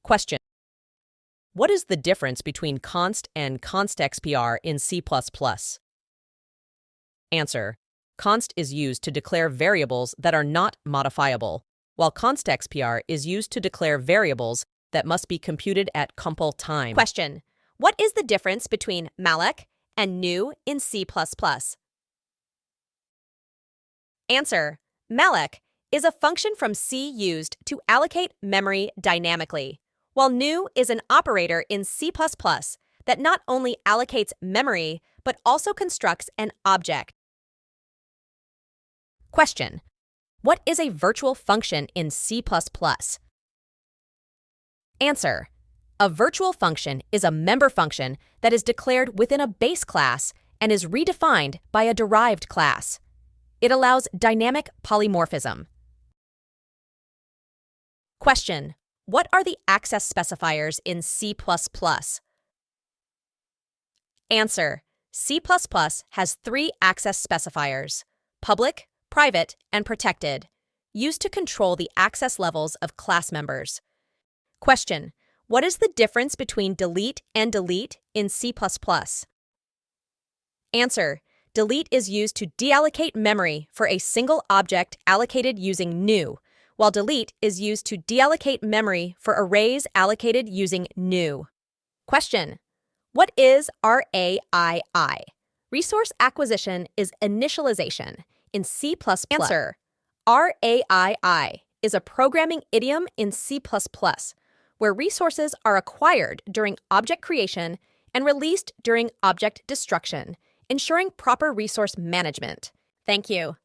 Question. What is the difference between const and const.xpr in C++? Answer. Const is used to declare variables that are not modifiable, while const.xpr is used to declare variables that must be computed at compile time. Question. What is the difference between malloc and new in C++? Answer. Malloc is a function from C used to allocate memory dynamically, while new is an operator in C++ that not only allocates memory, but also constructs an object. Question. What is a virtual function in C++? Answer. A virtual function is a member function that is declared within a base class and is redefined by a derived class. It allows dynamic polymorphism. Question. What are the access specifiers in C++? Answer. C++ has 3 access specifiers: public, private, and protected, used to control the access levels of class members. Question. What is the difference between delete and delete in C++? Answer. Delete is used to deallocate memory for a single object allocated using new, while delete is used to deallocate memory for arrays allocated using new. Question. What is RAII? Resource acquisition is initialization in C++. Answer. RAII is a programming idiom in C++, where resources are acquired during object creation and released during object destruction, ensuring proper resource management. Thank you.